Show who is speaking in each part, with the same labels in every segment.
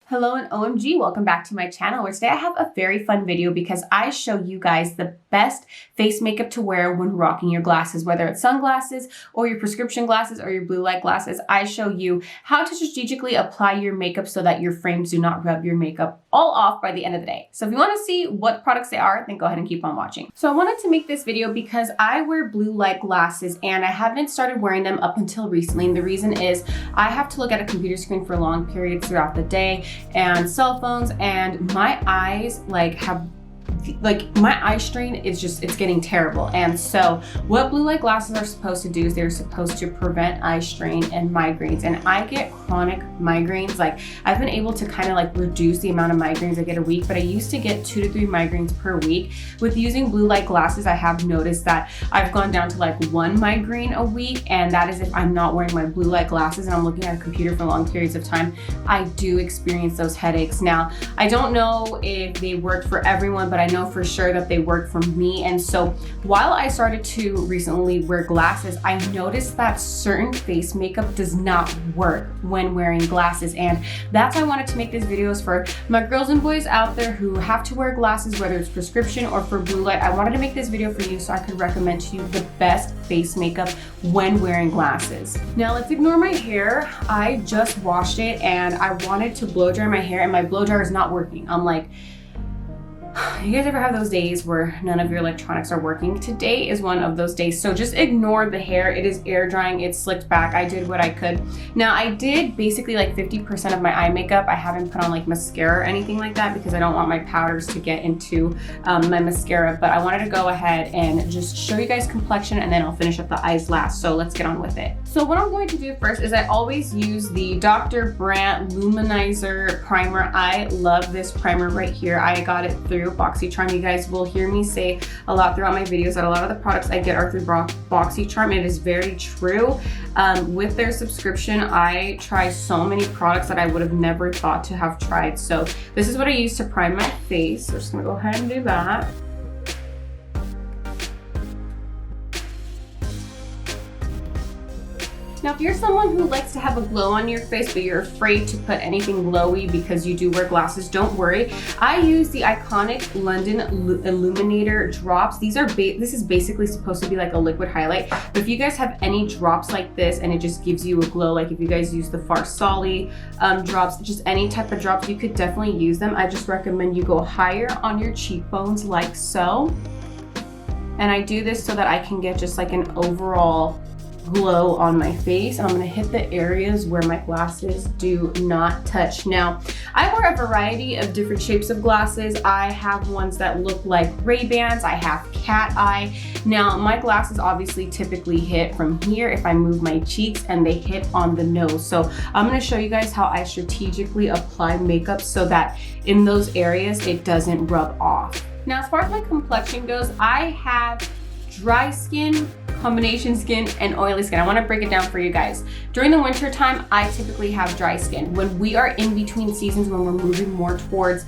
Speaker 1: Hello and OMG, welcome back to my channel where today I have a very fun video because I show you guys the best face makeup to wear when rocking your glasses, whether it's sunglasses or your prescription glasses or your blue light glasses. I show you how to strategically apply your makeup so that your frames do not rub your makeup all off by the end of the day. So if you want to see what products they are, then go ahead and keep on watching. So I wanted to make this video because I wear blue light glasses and I haven't started wearing them up until recently. And the reason is I have to look at a computer screen for long periods throughout the day and cell phones, and my eyes my eye strain is just, it's getting terrible. And so what blue light glasses are supposed to do is they're supposed to prevent eye strain and migraines. And I get chronic migraines. Like I've been able to kind of reduce the amount of migraines I get a week, but I used to get 2 to 3 migraines per week. With using blue light glasses, I have noticed that I've gone down to 1 migraine a week. And that is if I'm not wearing my blue light glasses and I'm looking at a computer for long periods of time. I do experience those headaches. Now, I don't know if they work for everyone, but I know for sure that they work for me. And so while I started to recently wear glasses, I noticed that certain face makeup does not work when wearing glasses. And that's why I wanted to make these videos for my girls and boys out there who have to wear glasses, whether it's prescription or for blue light. I wanted to make this video for you so I could recommend to you the best face makeup when wearing glasses. Now let's ignore my hair. I just washed it and I wanted to blow dry my hair and my blow dryer is not working. I'm like, you guys ever have those days where none of your electronics are working? Today is one of those days. So just ignore the hair. It is air drying. It's slicked back. I did what I could. Now I did basically 50% of my eye makeup. I haven't put on mascara or anything like that because I don't want my powders to get into my mascara. But I wanted to go ahead and just show you guys complexion and then I'll finish up the eyes last. So let's get on with it. So what I'm going to do first is I always use the Dr. Brandt Luminizer primer. I love this primer right here. I got it through BoxyCharm. You guys will hear me say a lot throughout my videos that a lot of the products I get are through BoxyCharm. It is very true. With their subscription, I try so many products that I would have never thought to have tried. So this is what I use to prime my face. So I'm just gonna go ahead and do that. Now, if you're someone who likes to have a glow on your face, but you're afraid to put anything glowy because you do wear glasses, don't worry. I use the iconic London Illuminator drops. This is basically supposed to be like a liquid highlight. But if you guys have any drops like this and it just gives you a glow, like if you guys use the Farsali drops, just any type of drops, you could definitely use them. I just recommend you go higher on your cheekbones like so. And I do this so that I can get just an overall glow on my face, and I'm going to hit the areas where my glasses do not touch. Now, I wear a variety of different shapes of glasses. I have ones that look like Ray-Bans. I have cat eye. Now, my glasses obviously typically hit from here if I move my cheeks, and they hit on the nose. So I'm going to show you guys how I strategically apply makeup so that in those areas it doesn't rub off. Now, as far as my complexion goes, I have dry skin, combination skin, and oily skin. I want to break it down for you guys. During the winter time, I typically have dry skin. When we are in between seasons, when we're moving more towards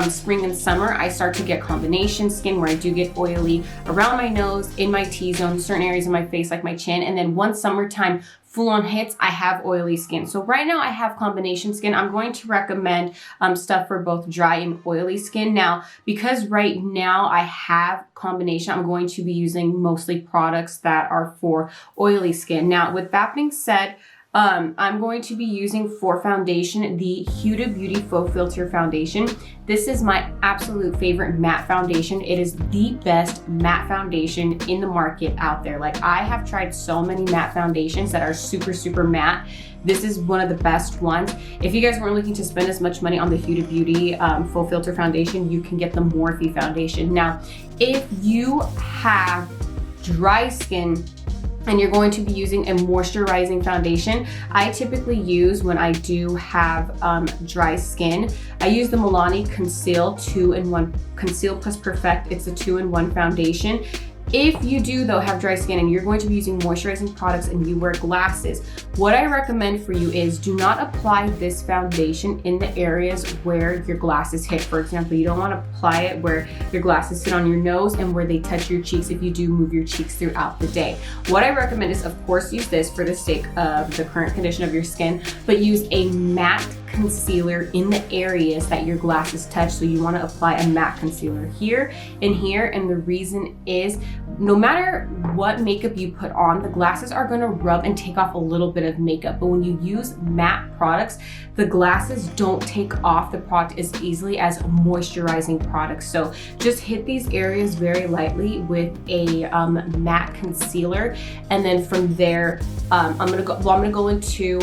Speaker 1: spring and summer, I start to get combination skin where I do get oily around my nose, in my T-zone, certain areas of my face like my chin, and then once summertime full on hits, I have oily skin. So right now I have combination skin. I'm going to recommend stuff for both dry and oily skin. Now, because right now I have combination, I'm going to be using mostly products that are for oily skin. Now, with that being said, I'm going to be using for foundation the Huda Beauty Faux Filter Foundation. This is my absolute favorite matte foundation. It is the best matte foundation in the market out there. I have tried so many matte foundations that are super, super matte. This is one of the best ones. If you guys weren't looking to spend as much money on the Huda Beauty Faux Filter Foundation, you can get the Morphe foundation. Now, if you have dry skin, and you're going to be using a moisturizing foundation, I typically use when I do have dry skin, I use the Milani Conceal 2-in-1, Conceal Plus Perfect. It's a 2-in-1 foundation. If you do though have dry skin and you're going to be using moisturizing products and you wear glasses, what I recommend for you is do not apply this foundation in the areas where your glasses hit. For example, you don't want to apply it where your glasses sit on your nose and where they touch your cheeks if you do move your cheeks throughout the day. What I recommend is, of course, use this for the sake of the current condition of your skin, but use a matte concealer in the areas that your glasses touch. So you want to apply a matte concealer here and here, and the reason is no matter what makeup you put on, the glasses are going to rub and take off a little bit of makeup, but when you use matte products, the glasses don't take off the product as easily as moisturizing products. So just hit these areas very lightly with a matte concealer, and then from there I'm gonna go into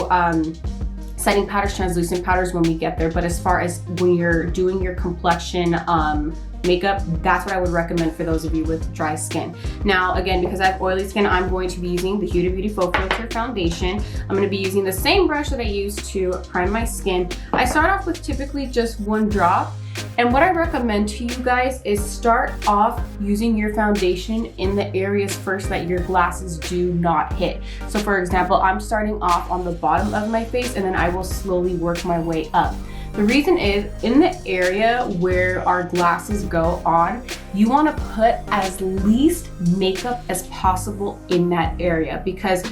Speaker 1: setting powders, translucent powders when we get there. But as far as when you're doing your complexion makeup, that's what I would recommend for those of you with dry skin. Now, again, because I have oily skin, I'm going to be using the Huda Beauty Faux Filter Foundation. I'm going to be using the same brush that I use to prime my skin. I start off with typically just one drop. And what I recommend to you guys is start off using your foundation in the areas first that your glasses do not hit. So for example, I'm starting off on the bottom of my face and then I will slowly work my way up. The reason is, in the area where our glasses go on, you want to put as least makeup as possible in that area, because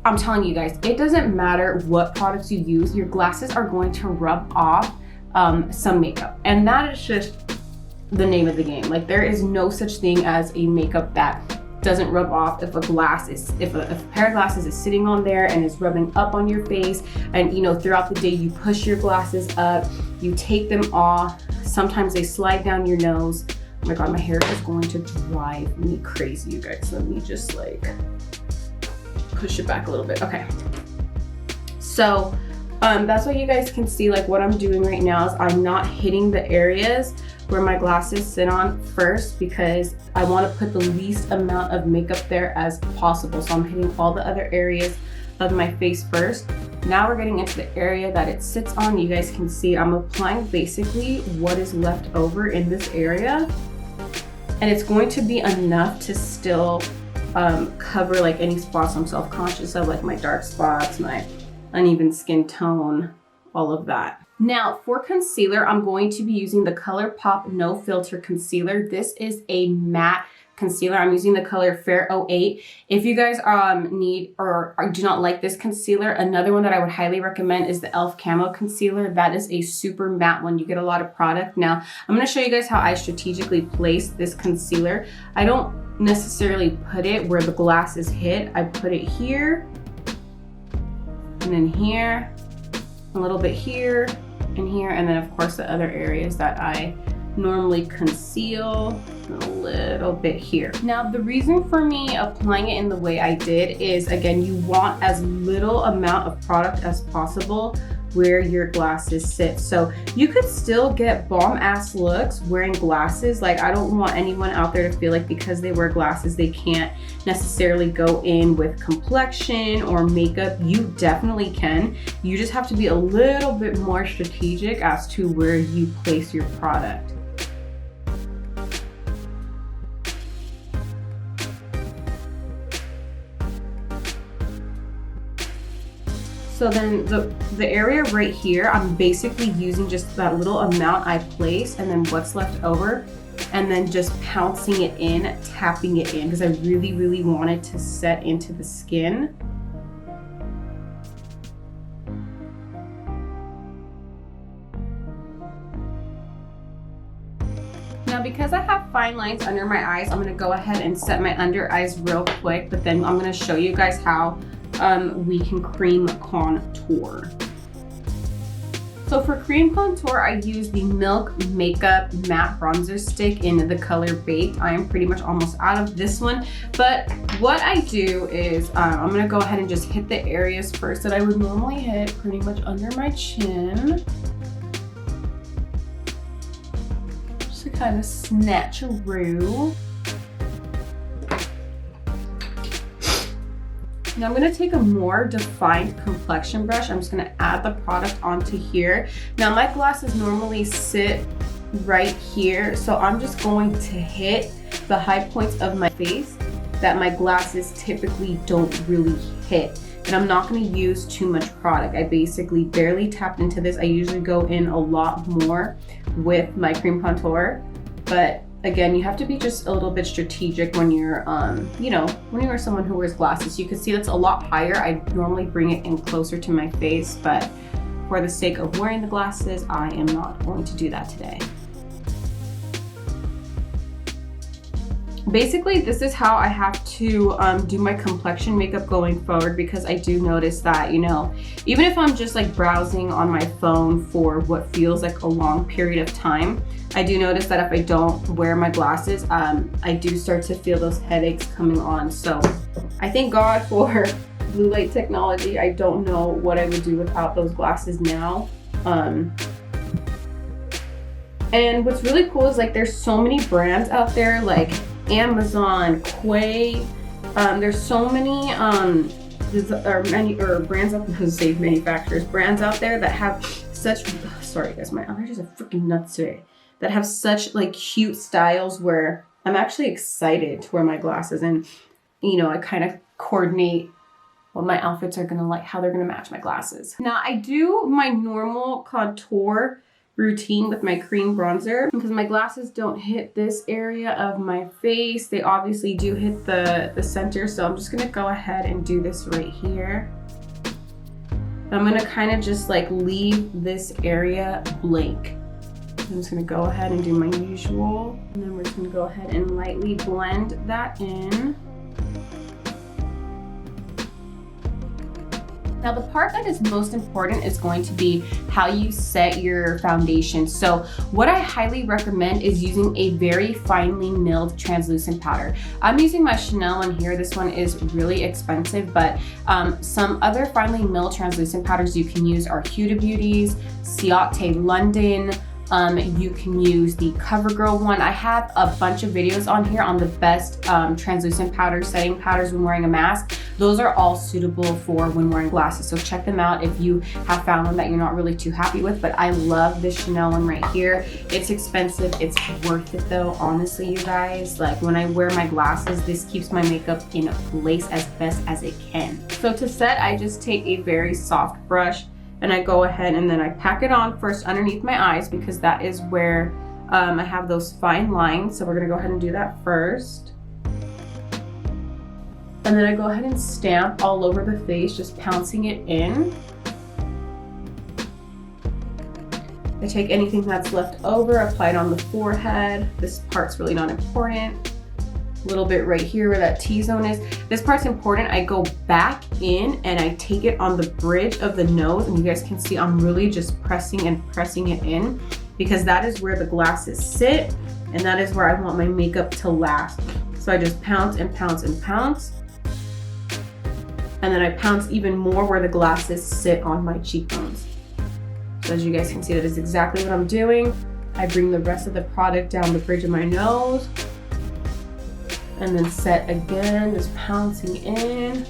Speaker 1: I'm telling you guys, it doesn't matter what products you use, your glasses are going to rub off some makeup, and that is just the name of the game. Like, there is no such thing as a makeup that doesn't rub off. If a pair of glasses is sitting on there and is rubbing up on your face, and you know, throughout the day you push your glasses up, you take them off, sometimes they slide down your nose. Oh my god, my hair is going to drive me crazy, you guys. Let me just like push it back a little bit. Okay, so that's what you guys can see. Like, what I'm doing right now is I'm not hitting the areas where my glasses sit on first, because I want to put the least amount of makeup there as possible. So I'm hitting all the other areas of my face first. Now we're getting into the area that it sits on. You guys can see I'm applying basically what is left over in this area, and it's going to be enough to still cover like any spots I'm self-conscious of, like my dark spots, my uneven skin tone, all of that. Now for concealer, I'm going to be using the ColourPop No Filter Concealer. This is a matte concealer. I'm using the color Fair 08. If you guys need or do not like this concealer, another one that I would highly recommend is the e.l.f. Camo Concealer. That is a super matte one. You get a lot of product. Now I'm going to show you guys how I strategically place this concealer. I don't necessarily put it where the glasses hit. I put it here, and then here, a little bit here, and here, and then of course the other areas that I normally conceal, a little bit here. Now the reason for me applying it in the way I did is, again, you want as little amount of product as possible where your glasses sit. So you could still get bomb ass looks wearing glasses. Like, I don't want anyone out there to feel like because they wear glasses they can't necessarily go in with complexion or makeup. You definitely can. You just have to be a little bit more strategic as to where you place your product. So then the area right here, I'm basically using just that little amount I placed and then what's left over, and then just pouncing it in, tapping it in, because I really, really want it to set into the skin. Now, because I have fine lines under my eyes, I'm gonna go ahead and set my under eyes real quick, but then I'm gonna show you guys how we can cream contour. So for cream contour, I use the Milk Makeup Matte Bronzer Stick in the color Baked. I am pretty much almost out of this one, but what I do is I'm gonna go ahead and just hit the areas first that I would normally hit, pretty much under my chin, just to kind of snatch a roux. Now I'm gonna take a more defined complexion brush. I'm just gonna add the product onto here. Now my glasses normally sit right here, so I'm just going to hit the high points of my face that my glasses typically don't really hit. And I'm not going to use too much product. I basically barely tapped into this. I usually go in a lot more with my cream contour, but again, you have to be just a little bit strategic when you're, you know, when you're someone who wears glasses. You can see that's a lot higher. I normally bring it in closer to my face, but for the sake of wearing the glasses, I am not going to do that today. Basically, this is how I have to do my complexion makeup going forward, because I do notice that, you know, even if I'm just like browsing on my phone for what feels like a long period of time, I do notice that if I don't wear my glasses, I do start to feel those headaches coming on. So I thank God for blue light technology. I don't know what I would do without those glasses now. And what's really cool is like there's so many brands out there, like Amazon, Quay. There's so many brands out there, save manufacturers, brands out there that have such, sorry guys, my allergies are freaking nuts today, that have such like cute styles where I'm actually excited to wear my glasses, and you know, I kind of coordinate what my outfits are gonna like, how they're gonna match my glasses. Now I do my normal contour routine with my cream bronzer because my glasses don't hit this area of my face. They obviously do hit the center, so I'm just gonna go ahead and do this right here. I'm gonna kind of just like leave this area blank. I'm just gonna go ahead and do my usual, and then we're just gonna go ahead and lightly blend that in. Now the part that is most important is going to be how you set your foundation. So what I highly recommend is using a very finely milled translucent powder. I'm using my Chanel one here. This one is really expensive, but some other finely milled translucent powders you can use are Huda Beauty's, Ciate London. You can use the CoverGirl one. I have a bunch of videos on here on the best translucent powder setting powders when wearing a mask. Those are all suitable for when wearing glasses, so check them out if you have found one that you're not really too happy with. But I love this Chanel one right here. It's expensive, it's worth it though, honestly you guys. Like when I wear my glasses, this keeps my makeup in place as best as it can. So to set, I just take a very soft brush and I go ahead and then I pack it on first underneath my eyes, because that is where I have those fine lines. So we're gonna go ahead and do that first. And then I go ahead and stamp all over the face, just pouncing it in. I take anything that's left over, apply it on the forehead. This part's really not important. A little bit right here where that T-zone is. This part's important. I go back in and I take it on the bridge of the nose, and you guys can see I'm really just pressing and pressing it in, because that is where the glasses sit and that is where I want my makeup to last. So I just pounce and pounce and pounce. And then I pounce even more where the glasses sit on my cheekbones. So as you guys can see, that is exactly what I'm doing. I bring the rest of the product down the bridge of my nose and then set again, just pouncing in.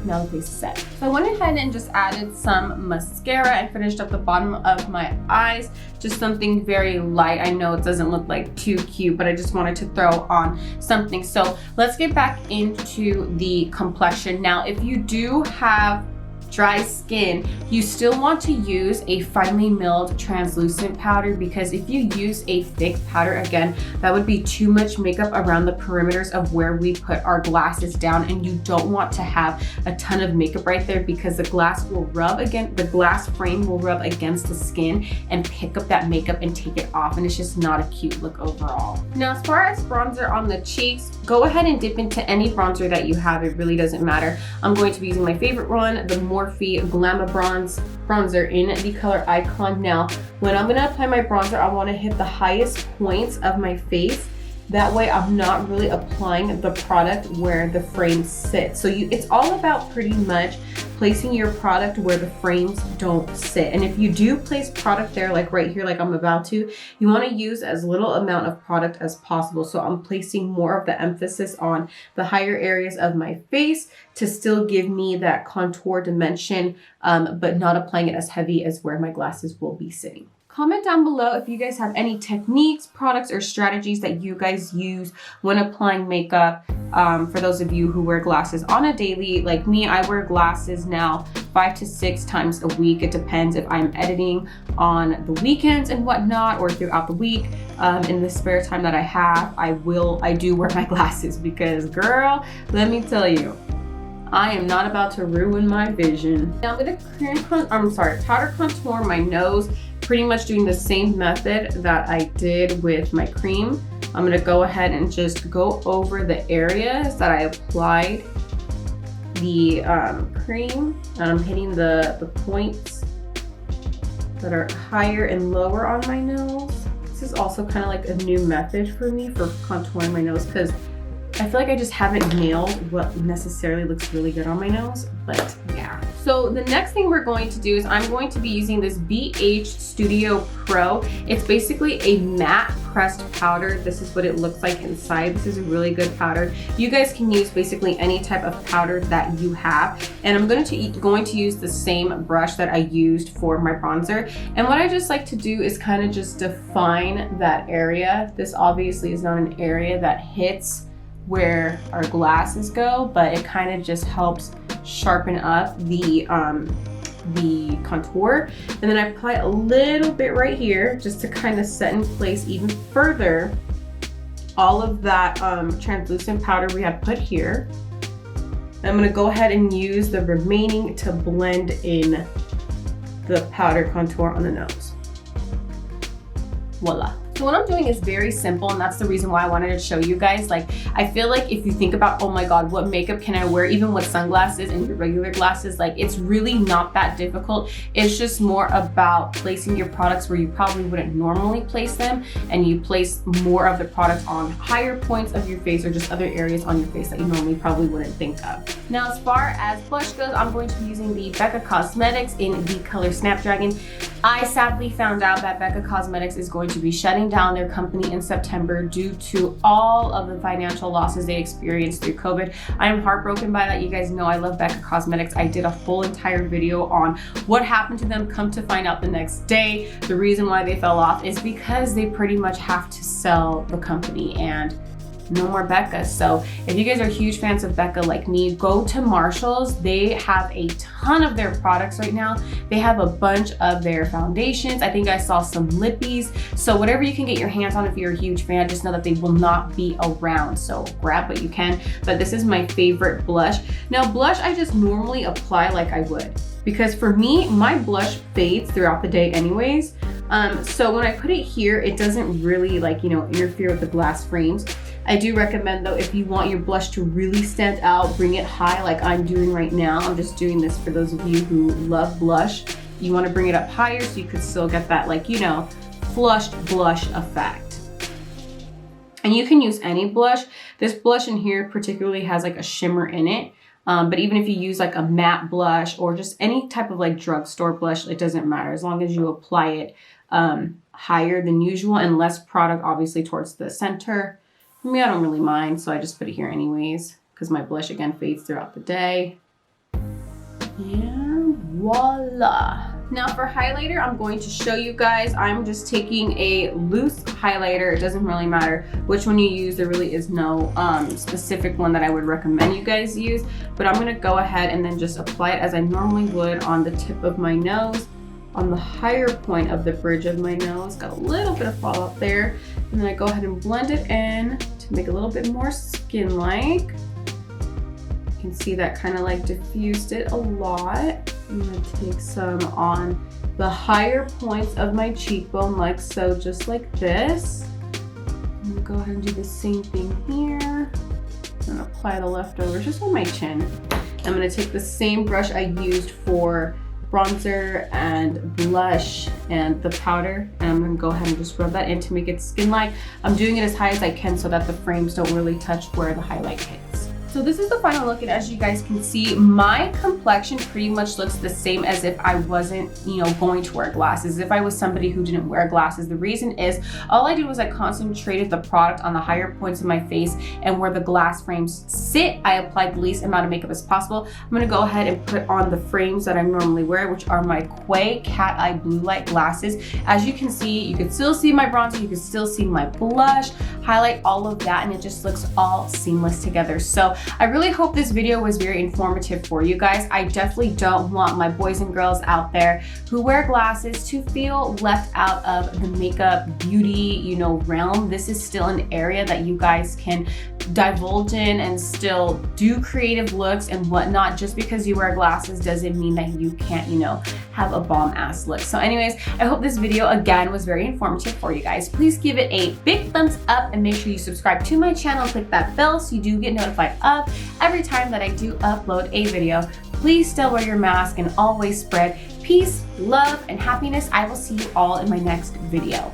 Speaker 1: Now the face is set. So I went ahead and just added some mascara and finished up the bottom of my eyes. Just something very light. I know it doesn't look like too cute, but I just wanted to throw on something. So let's get back into the complexion. Now, if you do have dry skin, you still want to use a finely milled translucent powder, because if you use a thick powder, again, that would be too much makeup around the perimeters of where we put our glasses down, and you don't want to have a ton of makeup right there, because the glass frame will rub against the skin and pick up that makeup and take it off, and it's just not a cute look overall. Now, as far as bronzer on the cheeks, go ahead and dip into any bronzer that you have. It really doesn't matter. I'm going to be using my favorite one, the Morphe Glamour bronzer in the color Icon. Now, when I'm gonna apply my bronzer, I wanna hit the highest points of my face. That way I'm not really applying the product where the frames sit. So it's all about pretty much placing your product where the frames don't sit. And if you do place product there, like right here, like I'm about to, you want to use as little amount of product as possible. So I'm placing more of the emphasis on the higher areas of my face to still give me that contour dimension, but not applying it as heavy as where my glasses will be sitting. Comment down below if you guys have any techniques, products, or strategies that you guys use when applying makeup. For those of you who wear glasses on a daily, like me, I wear glasses now 5 to 6 times a week. It depends if I'm editing on the weekends and whatnot, or throughout the week. In the spare time that I have, I do wear my glasses because, girl, let me tell you, I am not about to ruin my vision. Now I'm gonna powder contour my nose, pretty much doing the same method that I did with my cream. I'm gonna go ahead and just go over the areas that I applied the cream, and I'm hitting the points that are higher and lower on my nose. This is also kind of like a new method for me for contouring my nose, because I feel like I just haven't nailed what necessarily looks really good on my nose, but yeah. So the next thing we're going to do is I'm going to be using this BH Studio Pro. It's basically a matte pressed powder. This is what it looks like inside. This is a really good powder. You guys can use basically any type of powder that you have. And I'm going to use the same brush that I used for my bronzer. And what I just like to do is kind of just define that area. This obviously is not an area that hits where our glasses go, but it kind of just helps sharpen up the contour. And then I apply a little bit right here just to kind of set in place even further all of that translucent powder we have put here. I'm going to go ahead and use the remaining to blend in the powder contour on the nose. Voila. So what I'm doing is very simple, and that's the reason why I wanted to show you guys. Like, I feel like if you think about, oh my God, what makeup can I wear even with sunglasses and your regular glasses, like it's really not that difficult. It's just more about placing your products where you probably wouldn't normally place them, and you place more of the product on higher points of your face or just other areas on your face that you normally probably wouldn't think of. Now, as far as blush goes, I'm going to be using the Becca Cosmetics in the color Snapdragon. I sadly found out that Becca Cosmetics is going to be shutting down their company in September due to all of the financial losses they experienced through COVID. I am heartbroken by that. You guys know I love Becca Cosmetics. I did a whole entire video on what happened to them. Come to find out the next day, the reason why they fell off is because they pretty much have to sell the company, and no more Becca. So if you guys are huge fans of Becca like me, go to Marshall's. They have a ton of their products right now. They have a bunch of their foundations. I think I saw some lippies. So whatever you can get your hands on, if you're a huge fan, just know that they will not be around. So grab what you can. But this is my favorite blush. Now blush, I just normally apply like I would, because for me, my blush fades throughout the day anyways. So when I put it here, it doesn't really interfere with the glass frames. I do recommend though, if you want your blush to really stand out, bring it high like I'm doing right now. I'm just doing this for those of you who love blush. You want to bring it up higher so you could still get that flushed blush effect. And you can use any blush. This blush in here particularly has like a shimmer in it. But even if you use like a matte blush or just any type of like drugstore blush, it doesn't matter as long as you apply it higher than usual and less product obviously towards the center. For me, I don't really mind, so I just put it here anyways because my blush again fades throughout the day. And voila. Now for highlighter, I'm going to show you guys. I'm just taking a loose highlighter. It doesn't really matter which one you use. There really is no specific one that I would recommend you guys use, but I'm gonna go ahead and then just apply it as I normally would on the tip of my nose, on the higher point of the bridge of my nose. Got a little bit of fallout there. And then I go ahead and blend it in to make it a little bit more skin-like. You can see that kind of like diffused it a lot. I'm gonna take some on the higher points of my cheekbone, like so, just like this. I'm gonna go ahead and do the same thing here. I'm gonna apply the leftovers just on my chin. I'm gonna take the same brush I used for bronzer and blush and the powder, and I'm gonna go ahead and just rub that in to make it skin-like. I'm doing it as high as I can so that the frames don't really touch where the highlight hits. So this is the final look, and as you guys can see, my complexion pretty much looks the same as if I wasn't, going to wear glasses, if I was somebody who didn't wear glasses. The reason is all I did was I concentrated the product on the higher points of my face, and where the glass frames sit, I applied the least amount of makeup as possible. I'm gonna go ahead and put on the frames that I normally wear, which are my Quay Cat Eye Blue Light glasses. As you can see, you can still see my bronzer, you can still see my blush, highlight, all of that, and it just looks all seamless together. So I really hope this video was very informative for you guys. I definitely don't want my boys and girls out there who wear glasses to feel left out of the makeup beauty, realm. This is still an area that you guys can divulge in and still do creative looks and whatnot. Just because you wear glasses doesn't mean that you can't, have a bomb ass look. So anyways, I hope this video again was very informative for you guys. Please give it a big thumbs up and make sure you subscribe to my channel and click that bell so you do get notified of every time that I do upload a video. Please still wear your mask and always spread peace, love, and happiness. I will see you all in my next video.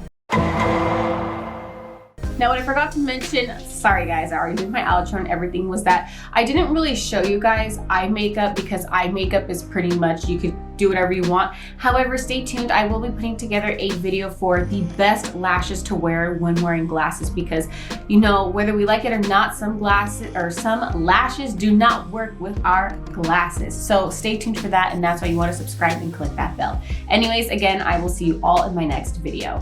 Speaker 1: Now, what I forgot to mention, sorry guys, I already did my outro and everything, was that I didn't really show you guys eye makeup because eye makeup is pretty much, you could do whatever you want. However, stay tuned. I will be putting together a video for the best lashes to wear when wearing glasses because, whether we like it or not, some lashes do not work with our glasses. So stay tuned for that, and that's why you want to subscribe and click that bell. Anyways, again, I will see you all in my next video.